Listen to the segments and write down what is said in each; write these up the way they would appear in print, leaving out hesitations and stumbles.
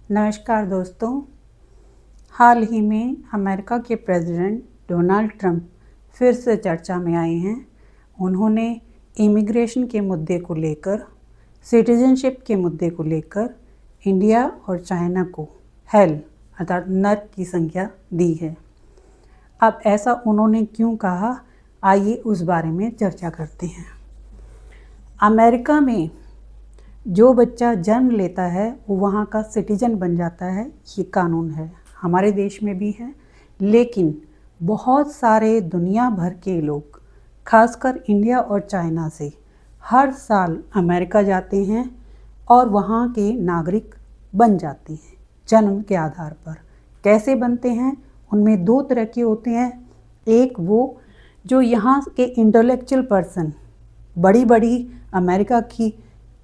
नमस्कार दोस्तों। हाल ही में अमेरिका के प्रेसिडेंट डोनाल्ड ट्रंप फिर से चर्चा में आए हैं। उन्होंने इमिग्रेशन के मुद्दे को लेकर, सिटीजनशिप के मुद्दे को लेकर इंडिया और चाइना को हेल अर्थात नर्क की संज्ञा दी है। अब ऐसा उन्होंने क्यों कहा, आइए उस बारे में चर्चा करते हैं। अमेरिका में जो बच्चा जन्म लेता है वो वहाँ का सिटीजन बन जाता है, ये कानून है। हमारे देश में भी है, लेकिन बहुत सारे दुनिया भर के लोग खासकर इंडिया और चाइना से हर साल अमेरिका जाते हैं और वहाँ के नागरिक बन जाते हैं जन्म के आधार पर। कैसे बनते हैं, उनमें दो तरह के होते हैं। एक वो जो यहाँ के इंटेलेक्चुअल पर्सन, बड़ी बड़ी अमेरिका की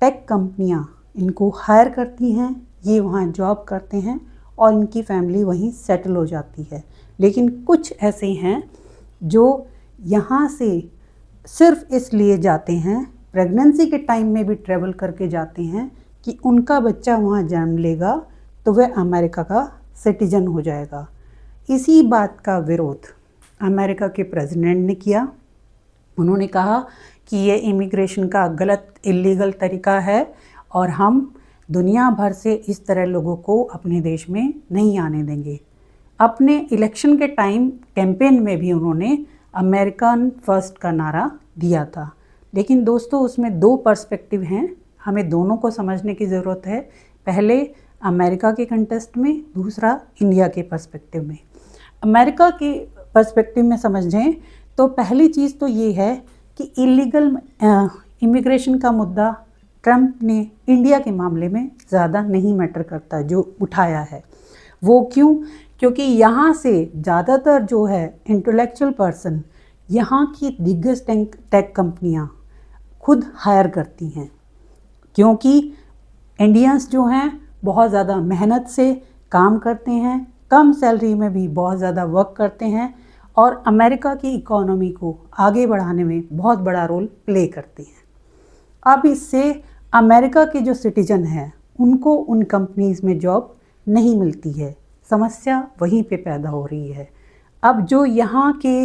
टेक कंपनियां इनको हायर करती हैं, ये वहाँ जॉब करते हैं और इनकी फैमिली वहीं सेटल हो जाती है। लेकिन कुछ ऐसे हैं जो यहाँ से सिर्फ इसलिए जाते हैं, प्रेगनेंसी के टाइम में भी ट्रैवल करके जाते हैं कि उनका बच्चा वहाँ जन्म लेगा तो वह अमेरिका का सिटीजन हो जाएगा। इसी बात का विरोध अमेरिका के प्रेसिडेंट ने किया। उन्होंने कहा कि ये इमिग्रेशन का गलत इलीगल तरीका है और हम दुनिया भर से इस तरह लोगों को अपने देश में नहीं आने देंगे। अपने इलेक्शन के टाइम कैंपेन में भी उन्होंने अमेरिकन फर्स्ट का नारा दिया था। लेकिन दोस्तों, उसमें दो पर्सपेक्टिव हैं, हमें दोनों को समझने की ज़रूरत है। पहले अमेरिका के कंटेस्ट में, दूसरा इंडिया के पर्सपेक्टिव में। अमेरिका के पर्सपेक्टिव में समझें तो पहली चीज़ तो ये है कि इलीगल इमिग्रेशन का मुद्दा ट्रंप ने इंडिया के मामले में ज़्यादा नहीं मैटर करता जो उठाया है। वो क्यों? क्योंकि यहाँ से ज़्यादातर जो है इंटेलेक्चुअल पर्सन यहाँ की दिग्गज टेक कंपनियाँ खुद हायर करती हैं, क्योंकि इंडियंस जो हैं बहुत ज़्यादा मेहनत से काम करते हैं, कम सैलरी में भी बहुत ज़्यादा वर्क करते हैं और अमेरिका की इकोनॉमी को आगे बढ़ाने में बहुत बड़ा रोल प्ले करती हैं। अब इससे अमेरिका के जो सिटीजन हैं उनको उन कंपनीज़ में जॉब नहीं मिलती है। समस्या वहीं पे पैदा हो रही है। अब जो यहाँ के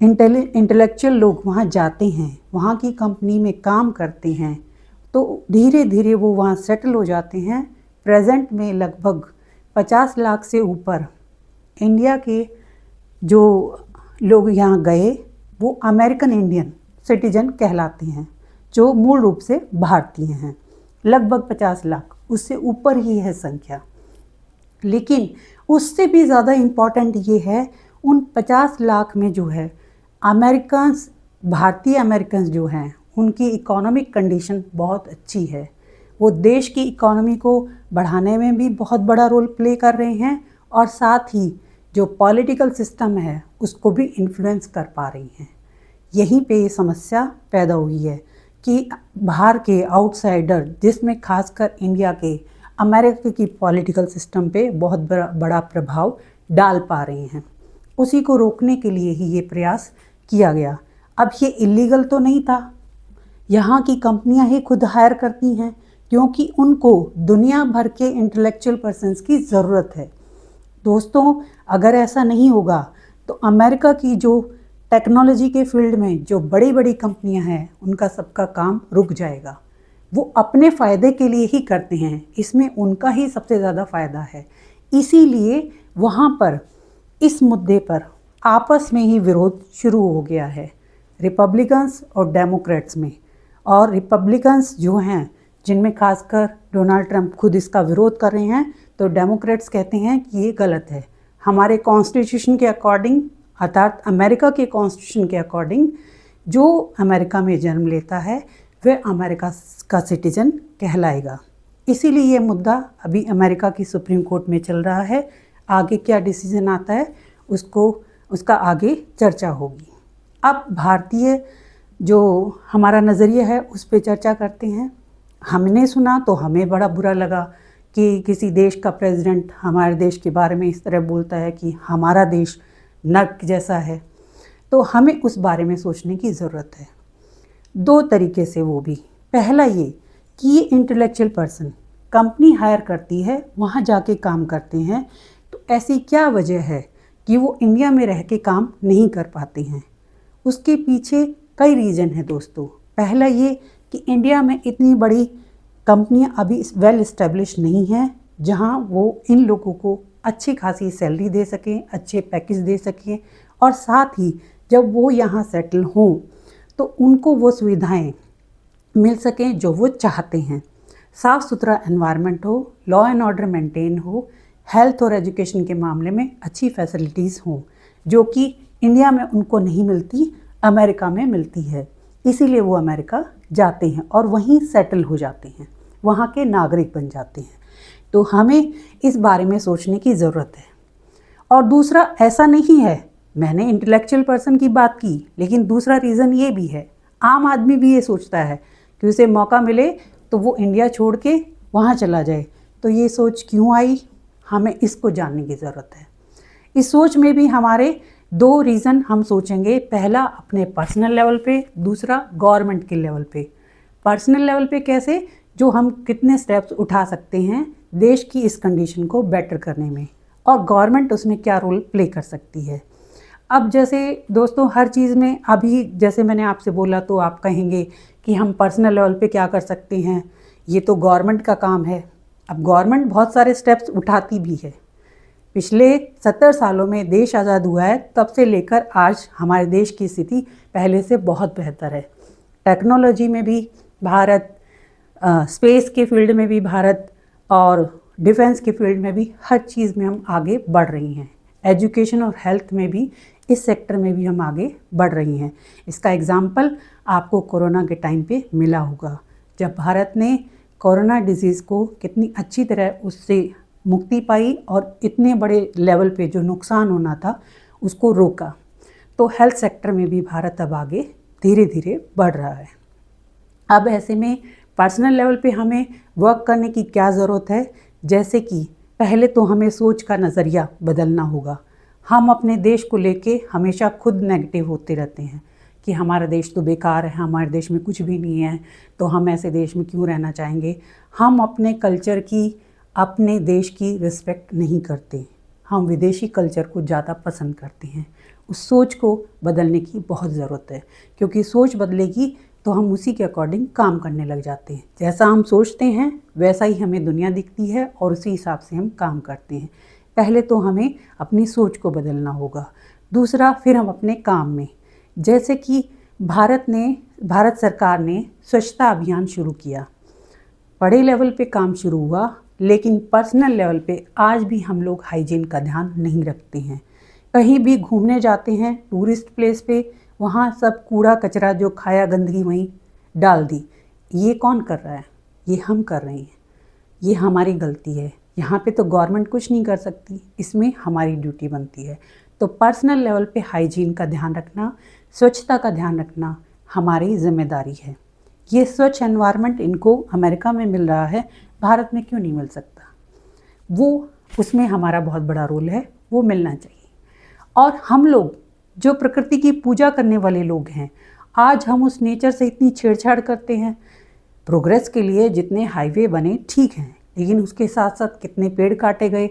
इंटेलेक्चुअल लोग वहाँ जाते हैं, वहाँ की कंपनी में काम करते हैं, तो धीरे धीरे वो वहाँ सेटल हो जाते हैं। प्रेजेंट में लगभग 50 लाख से ऊपर इंडिया के जो लोग यहाँ गए वो अमेरिकन इंडियन सिटीजन कहलाते हैं, जो मूल रूप से भारतीय हैं। लगभग 50 लाख, उससे ऊपर ही है संख्या। लेकिन उससे भी ज़्यादा इम्पॉर्टेंट ये है, उन 50 लाख में जो है अमेरिकन्स, भारतीय अमेरिकन्स जो हैं, उनकी इकोनॉमिक कंडीशन बहुत अच्छी है। वो देश की इकोनॉमी को बढ़ाने में भी बहुत बड़ा रोल प्ले कर रहे हैं और साथ ही जो पॉलिटिकल सिस्टम है उसको भी इन्फ्लुएंस कर पा रही हैं। यहीं पे ये समस्या पैदा हुई है कि बाहर के आउटसाइडर, जिसमें खासकर इंडिया के, अमेरिका की पॉलिटिकल सिस्टम पे बहुत बड़ा प्रभाव डाल पा रहे हैं। उसी को रोकने के लिए ही ये प्रयास किया गया। अब ये इलीगल तो नहीं था, यहाँ की कंपनियाँ ही खुद हायर करती हैं क्योंकि उनको दुनिया भर के इंटेलेक्चुअल पर्सन्स की ज़रूरत है। दोस्तों, अगर ऐसा नहीं होगा तो अमेरिका की जो टेक्नोलॉजी के फील्ड में जो बड़ी बड़ी कंपनियां हैं उनका सबका काम रुक जाएगा। वो अपने फ़ायदे के लिए ही करते हैं, इसमें उनका ही सबसे ज़्यादा फ़ायदा है। इसीलिए वहाँ पर इस मुद्दे पर आपस में ही विरोध शुरू हो गया है, रिपब्लिकन्स और डेमोक्रेट्स में। और रिपब्लिकन्स जो हैं, जिनमें खासकर डोनाल्ड ट्रंप खुद इसका विरोध कर रहे हैं, तो डेमोक्रेट्स कहते हैं कि ये गलत है। हमारे कॉन्स्टिट्यूशन के अकॉर्डिंग, अर्थात अमेरिका के कॉन्स्टिट्यूशन के अकॉर्डिंग, जो अमेरिका में जन्म लेता है वह अमेरिका का सिटीजन कहलाएगा। इसीलिए ये मुद्दा अभी अमेरिका की सुप्रीम कोर्ट में चल रहा है। आगे क्या डिसीजन आता है उसका आगे चर्चा होगी। अब भारतीय जो हमारा नज़रिया है उस पर चर्चा करते हैं। हमने सुना तो हमें बड़ा बुरा लगा कि किसी देश का प्रेसिडेंट हमारे देश के बारे में इस तरह बोलता है कि हमारा देश नर्क जैसा है। तो हमें उस बारे में सोचने की ज़रूरत है, दो तरीके से। वो भी, पहला ये कि ये इंटेलेक्चुअल पर्सन कंपनी हायर करती है वहाँ जाके काम करते हैं, तो ऐसी क्या वजह है कि वो इंडिया में रह के काम नहीं कर पाते हैं? उसके पीछे कई रीज़न है दोस्तों। पहला ये कि इंडिया में इतनी बड़ी कंपनियां अभी वेल इस्टेब्लिश नहीं हैं जहां वो इन लोगों को अच्छी खासी सैलरी दे सकें, अच्छे पैकेज दे सकें, और साथ ही जब वो यहाँ सेटल हों तो उनको वो सुविधाएं मिल सकें जो वो चाहते हैं। साफ़ सुथरा एनवायरनमेंट हो, लॉ एंड ऑर्डर मेंटेन हो, हेल्थ और एजुकेशन के मामले में अच्छी फैसिलिटीज़ हों जो कि इंडिया में उनको नहीं मिलती, अमेरिका में मिलती है। इसीलिए वो अमेरिका जाते हैं और वहीं सेटल हो जाते हैं, वहाँ के नागरिक बन जाते हैं। तो हमें इस बारे में सोचने की ज़रूरत है। और दूसरा, ऐसा नहीं है, मैंने इंटेलेक्चुअल पर्सन की बात की, लेकिन दूसरा रीज़न ये भी है, आम आदमी भी ये सोचता है कि उसे मौका मिले तो वो इंडिया छोड़ के वहाँ चला जाए। तो ये सोच क्यों आई, हमें इसको जानने की ज़रूरत है। इस सोच में भी हमारे दो रीज़न हम सोचेंगे। पहला अपने पर्सनल लेवल पे, दूसरा गवर्नमेंट के लेवल पे। पर्सनल लेवल पे कैसे, जो हम कितने स्टेप्स उठा सकते हैं देश की इस कंडीशन को बेटर करने में, और गवर्नमेंट उसमें क्या रोल प्ले कर सकती है। अब जैसे दोस्तों हर चीज़ में, अभी जैसे मैंने आपसे बोला तो आप कहेंगे कि हम पर्सनल लेवल पे क्या कर सकते हैं, ये तो गवर्नमेंट का काम है। अब गवर्नमेंट बहुत सारे स्टेप्स उठाती भी है। पिछले 70 सालों में देश आज़ाद हुआ है, तब से लेकर आज हमारे देश की स्थिति पहले से बहुत बेहतर है। टेक्नोलॉजी में भी भारत, स्पेस के फील्ड में भी भारत, और डिफेंस के फील्ड में भी हर चीज़ में हम आगे बढ़ रही हैं। एजुकेशन और हेल्थ में भी, इस सेक्टर में भी हम आगे बढ़ रही हैं। इसका एग्जाम्पल आपको कोरोना के टाइम पे मिला होगा, जब भारत ने कोरोना डिजीज़ को कितनी अच्छी तरह उससे मुक्ति पाई और इतने बड़े लेवल पे जो नुकसान होना था उसको रोका। तो हेल्थ सेक्टर में भी भारत अब आगे धीरे धीरे बढ़ रहा है। अब ऐसे में पर्सनल लेवल पे हमें वर्क करने की क्या ज़रूरत है, जैसे कि पहले तो हमें सोच का नज़रिया बदलना होगा। हम अपने देश को लेके हमेशा खुद नेगेटिव होते रहते हैं कि हमारा देश तो बेकार है, हमारे देश में कुछ भी नहीं है, तो हम ऐसे देश में क्यों रहना चाहेंगे। हम अपने कल्चर की, अपने देश की रिस्पेक्ट नहीं करते, हम विदेशी कल्चर को ज़्यादा पसंद करते हैं। उस सोच को बदलने की बहुत ज़रूरत है, क्योंकि सोच बदलेगी तो हम उसी के अकॉर्डिंग काम करने लग जाते हैं। जैसा हम सोचते हैं वैसा ही हमें दुनिया दिखती है और उसी हिसाब से हम काम करते हैं। पहले तो हमें अपनी सोच को बदलना होगा। दूसरा, फिर हम अपने काम में, जैसे कि भारत सरकार ने स्वच्छता अभियान शुरू किया, बड़े लेवल पे काम शुरू हुआ, लेकिन पर्सनल लेवल पे आज भी हम लोग हाइजीन का ध्यान नहीं रखते हैं। कहीं भी घूमने जाते हैं टूरिस्ट प्लेस पे, वहाँ सब कूड़ा कचरा जो खाया गंदगी वहीं डाल दी। ये कौन कर रहा है? ये हम कर रहे हैं। ये हमारी गलती है। यहाँ पे तो गवर्नमेंट कुछ नहीं कर सकती, इसमें हमारी ड्यूटी बनती है। तो पर्सनल लेवल पे हाइजीन का ध्यान रखना, स्वच्छता का ध्यान रखना हमारी जिम्मेदारी है। ये स्वच्छ एनवायरनमेंट इनको अमेरिका में मिल रहा है, भारत में क्यों नहीं मिल सकता? वो, उसमें हमारा बहुत बड़ा रोल है, वो मिलना चाहिए। और हम लोग जो प्रकृति की पूजा करने वाले लोग हैं, आज हम उस नेचर से इतनी छेड़छाड़ करते हैं। प्रोग्रेस के लिए जितने हाईवे बने ठीक हैं, लेकिन उसके साथ साथ कितने पेड़ काटे गए।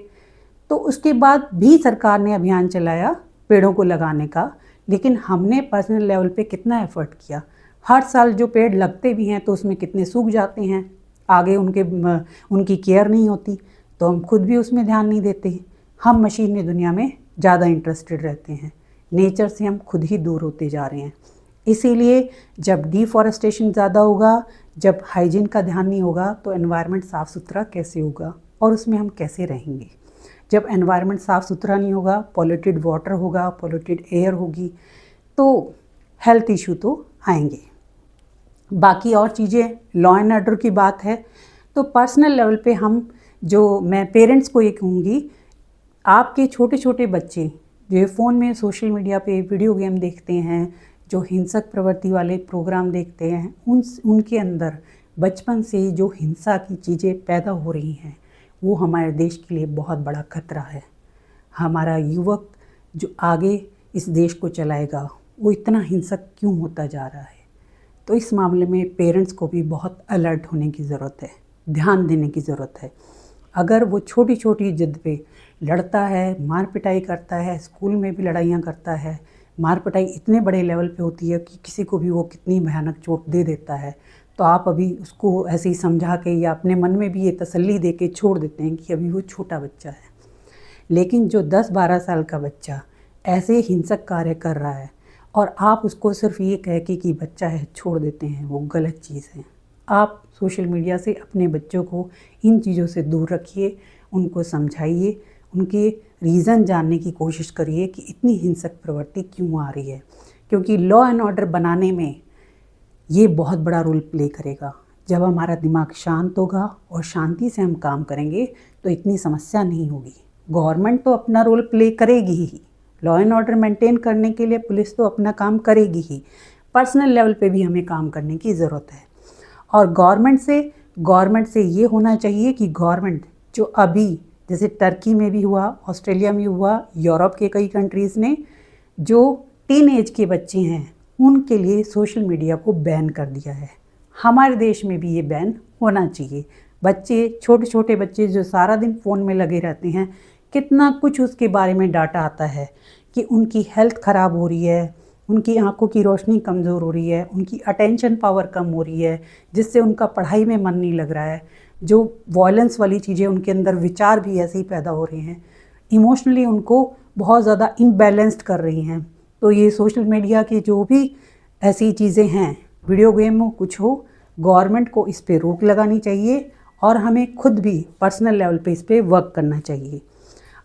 तो उसके बाद भी सरकार ने अभियान चलाया पेड़ों को लगाने का, लेकिन हमने पर्सनल लेवल पे कितना एफर्ट किया। हर साल जो पेड़ लगते भी हैं तो उसमें कितने सूख जाते हैं, आगे उनकी केयर नहीं होती, तो हम खुद भी उसमें ध्यान नहीं देते। हम मशीनी दुनिया में ज़्यादा इंटरेस्टेड रहते हैं, नेचर से हम खुद ही दूर होते जा रहे हैं। इसीलिए जब डिफॉरेस्टेशन ज़्यादा होगा, जब हाइजीन का ध्यान नहीं होगा, तो एनवायरनमेंट साफ़ सुथरा कैसे होगा और उसमें हम कैसे रहेंगे। जब एनवायरनमेंट साफ़ सुथरा नहीं होगा, पॉल्यूटेड वाटर होगा, पॉल्यूटेड एयर होगी, तो हेल्थ इशू तो आएंगे। बाकी और चीज़ें, लॉ एंड ऑर्डर की बात है, तो पर्सनल लेवल पे मैं पेरेंट्स को ये कहूँगी, आपके छोटे छोटे बच्चे जो फ़ोन में सोशल मीडिया पे वीडियो गेम देखते हैं, जो हिंसक प्रवृत्ति वाले प्रोग्राम देखते हैं, उनके अंदर बचपन से ही जो हिंसा की चीज़ें पैदा हो रही हैं, वो हमारे देश के लिए बहुत बड़ा खतरा है। हमारा युवक जो आगे इस देश को चलाएगा, वो इतना हिंसक क्यों होता जा रहा है? तो इस मामले में पेरेंट्स को भी बहुत अलर्ट होने की ज़रूरत है। ध्यान देने की ज़रूरत है। अगर वो छोटी छोटी जिद पे लड़ता है, मार पिटाई करता है, स्कूल में भी लड़ाइयाँ करता है, मार पिटाई इतने बड़े लेवल पे होती है कि किसी को भी वो कितनी भयानक चोट दे देता है, तो आप अभी उसको ऐसे ही समझा के या अपने मन में भी ये तसल्ली दे के छोड़ देते हैं कि अभी वो छोटा बच्चा है। लेकिन जो 10-12 साल का बच्चा ऐसे हिंसक कार्य कर रहा है और आप उसको सिर्फ ये कह के कि बच्चा है छोड़ देते हैं, वो गलत चीज़ है। आप सोशल मीडिया से अपने बच्चों को इन चीज़ों से दूर रखिए, उनको समझाइए, उनके रीज़न जानने की कोशिश करिए कि इतनी हिंसक प्रवृत्ति क्यों आ रही है, क्योंकि लॉ एंड ऑर्डर बनाने में ये बहुत बड़ा रोल प्ले करेगा। जब हमारा दिमाग शांत होगा और शांति से हम काम करेंगे तो इतनी समस्या नहीं होगी। गवर्नमेंट तो अपना रोल प्ले करेगी ही, लॉ एंड ऑर्डर मेंटेन करने के लिए पुलिस तो अपना काम करेगी ही, पर्सनल लेवल पे भी हमें काम करने की ज़रूरत है। और गवर्नमेंट से ये होना चाहिए कि गवर्नमेंट जो अभी जैसे टर्की में भी हुआ, ऑस्ट्रेलिया में हुआ, यूरोप के कई कंट्रीज़ ने जो टीन एज के बच्चे हैं उनके लिए सोशल मीडिया को बैन कर दिया है। हमारे देश में भी ये बैन होना चाहिए। बच्चे, छोटे छोटे बच्चे जो सारा दिन फ़ोन में लगे रहते हैं, कितना कुछ उसके बारे में डाटा आता है कि उनकी हेल्थ ख़राब हो रही है, उनकी आंखों की रोशनी कमज़ोर हो रही है, उनकी अटेंशन पावर कम हो रही है, जिससे उनका पढ़ाई में मन नहीं लग रहा है, जो वॉयलेंस वाली चीज़ें उनके अंदर विचार भी ऐसे ही पैदा हो रहे हैं, इमोशनली उनको बहुत ज़्यादा इम्बैलेंस्ड कर रही हैं। तो ये सोशल मीडिया की जो भी ऐसी चीज़ें हैं, वीडियो गेम हो कुछ हो, गवर्नमेंट को इस पे रोक लगानी चाहिए और हमें खुद भी पर्सनल लेवल पे इस पे वर्क करना चाहिए।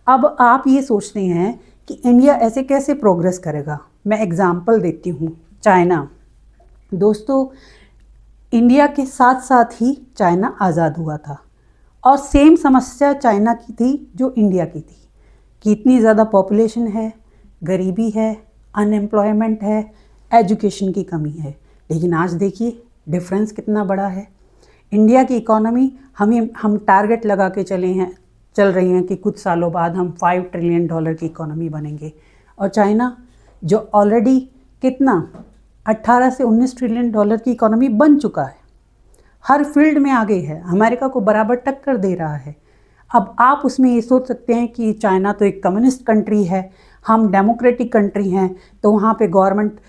अब आप ये सोचते हैं कि इंडिया ऐसे कैसे प्रोग्रेस करेगा। मैं एग्ज़ाम्पल देती हूँ, चाइना। दोस्तों, इंडिया के साथ साथ ही चाइना आज़ाद हुआ था और सेम समस्या चाइना की थी जो इंडिया की थी कि इतनी ज़्यादा पॉपुलेशन है, गरीबी है, अनएम्प्लॉयमेंट है, एजुकेशन की कमी है। लेकिन आज देखिए डिफरेंस कितना बड़ा है। इंडिया की इकोनॉमी हम टारगेट लगा के चल रही हैं कि कुछ सालों बाद हम $5 ट्रिलियन की इकोनॉमी बनेंगे, और चाइना जो ऑलरेडी कितना 18 से 19 ट्रिलियन डॉलर की इकोनॉमी बन चुका है, हर फील्ड में आगे है, अमेरिका को बराबर टक्कर दे रहा है। अब आप उसमें ये सोच सकते हैं कि चाइना तो एक कम्युनिस्ट कंट्री है, हम डेमोक्रेटिक कंट्री हैं, तो वहाँ पे गवर्नमेंट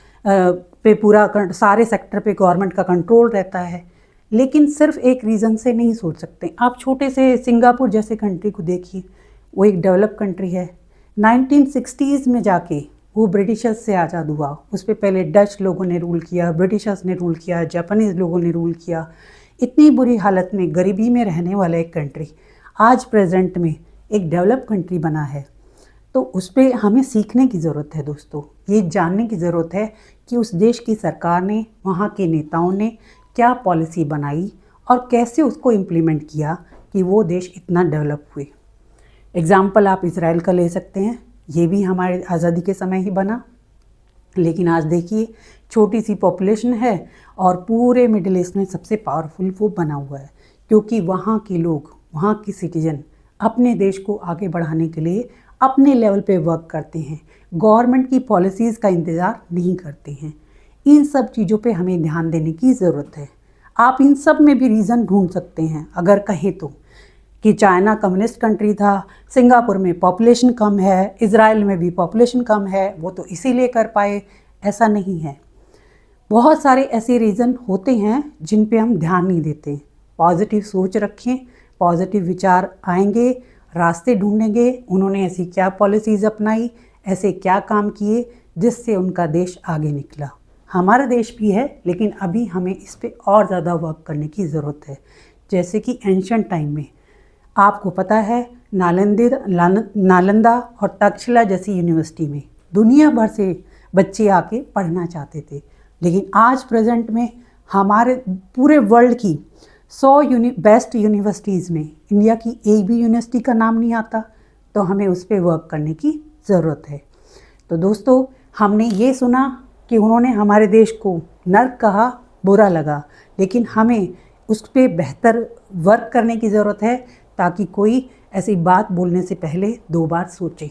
पे पूरा सारे सेक्टर पे गवर्नमेंट का कंट्रोल रहता है। लेकिन सिर्फ एक रीज़न से नहीं सोच सकते। आप छोटे से सिंगापुर जैसे कंट्री को देखिए, वो एक डेवलप कंट्री है। 1960s में जाके वो ब्रिटिशर्स से आज़ाद हुआ। उस पर पहले डच लोगों ने रूल किया, ब्रिटिशर्स ने रूल किया, जापानीज़ लोगों ने रूल किया। इतनी बुरी हालत में गरीबी में रहने वाला एक कंट्री आज प्रेजेंट में एक डेवलप कंट्री बना है। तो उस पर हमें सीखने की ज़रूरत है दोस्तों, ये जानने की ज़रूरत है कि उस देश की सरकार ने, वहाँ के नेताओं ने क्या पॉलिसी बनाई और कैसे उसको इम्प्लीमेंट किया कि वो देश इतना डेवलप हुए। एग्ज़ाम्पल आप इज़राइल का ले सकते हैं, ये भी हमारे आज़ादी के समय ही बना, लेकिन आज देखिए छोटी सी पॉपुलेशन है और पूरे मिडिल ईस्ट में सबसे पावरफुल वो बना हुआ है, क्योंकि वहाँ के लोग, वहाँ के सिटीजन अपने देश को आगे बढ़ाने के लिए अपने लेवल पे वर्क करते हैं, गवर्नमेंट की पॉलिसीज़ का इंतज़ार नहीं करते हैं। इन सब चीज़ों पे हमें ध्यान देने की ज़रूरत है। आप इन सब में भी रीज़न ढूंढ सकते हैं अगर कहें तो, कि चाइना कम्युनिस्ट कंट्री था, सिंगापुर में पॉपुलेशन कम है, इज़राइल में भी पॉपुलेशन कम है, वो तो इसीलिए कर पाए, ऐसा नहीं है। बहुत सारे ऐसे रीज़न होते हैं जिन पे हम ध्यान नहीं देते। पॉजिटिव सोच रखें, पॉजिटिव विचार आएंगे, रास्ते ढूंढेंगे, उन्होंने ऐसी क्या पॉलिसीज़ अपनाई, ऐसे क्या काम किए जिससे उनका देश आगे निकला। हमारा देश भी है, लेकिन अभी हमें इस पे और ज़्यादा वर्क करने की ज़रूरत है। जैसे कि एंशिएंट टाइम में आपको पता है नालंदा और तक्षशिला जैसी यूनिवर्सिटी में दुनिया भर से बच्चे आके पढ़ना चाहते थे, लेकिन आज प्रेजेंट में हमारे पूरे वर्ल्ड की 100 बेस्ट यूनिवर्सिटीज़ में इंडिया की एक भी यूनिवर्सिटी का नाम नहीं आता, तो हमें उस पर वर्क करने की ज़रूरत है। तो दोस्तों, हमने ये सुना कि उन्होंने हमारे देश को नर्क कहा, बुरा लगा, लेकिन हमें उस पर बेहतर वर्क करने की ज़रूरत है ताकि कोई ऐसी बात बोलने से पहले 2 बार सोचे।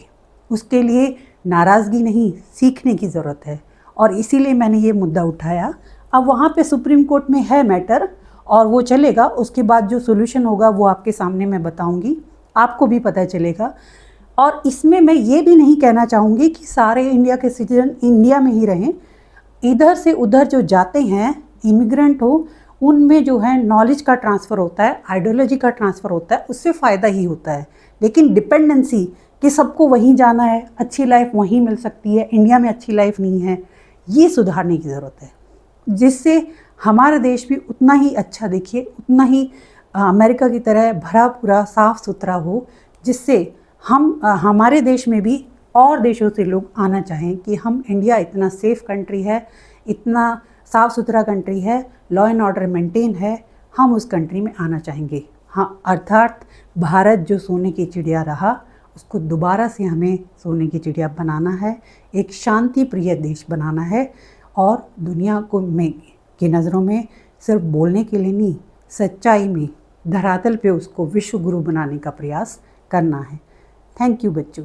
उसके लिए नाराज़गी नहीं, सीखने की ज़रूरत है, और इसीलिए मैंने ये मुद्दा उठाया। अब वहाँ पे सुप्रीम कोर्ट में है मैटर, और वो चलेगा, उसके बाद जो सोल्यूशन होगा वो आपके सामने मैं बताऊंगी, आपको भी पता चलेगा। और इसमें मैं ये भी नहीं कहना चाहूँगी कि सारे इंडिया के सिटीजन इंडिया में ही रहें। इधर से उधर जो जाते हैं इमिग्रेंट हो, उनमें जो है नॉलेज का ट्रांसफ़र होता है, आइडियोलॉजी का ट्रांसफ़र होता है, उससे फ़ायदा ही होता है। लेकिन डिपेंडेंसी कि सबको वहीं जाना है, अच्छी लाइफ वहीं मिल सकती है, इंडिया में अच्छी लाइफ नहीं है, ये सुधारने की ज़रूरत है, जिससे हमारा देश भी उतना ही अच्छा दिखे, उतना ही अमेरिका की तरह भरा पूरा साफ़ सुथरा हो, जिससे हम हमारे देश में भी और देशों से लोग आना चाहें कि हम इंडिया इतना सेफ़ कंट्री है, इतना साफ़ सुथरा कंट्री है, लॉ एंड ऑर्डर मेंटेन है, हम उस कंट्री में आना चाहेंगे। हाँ, अर्थात भारत जो सोने की चिड़िया रहा, उसको दोबारा से हमें सोने की चिड़िया बनाना है, एक शांति प्रिय देश बनाना है, और दुनिया को की नज़रों में सिर्फ बोलने के लिए नहीं, सच्चाई में धरातल पे उसको विश्व गुरु बनाने का प्रयास करना है। थैंक यू बच्चों।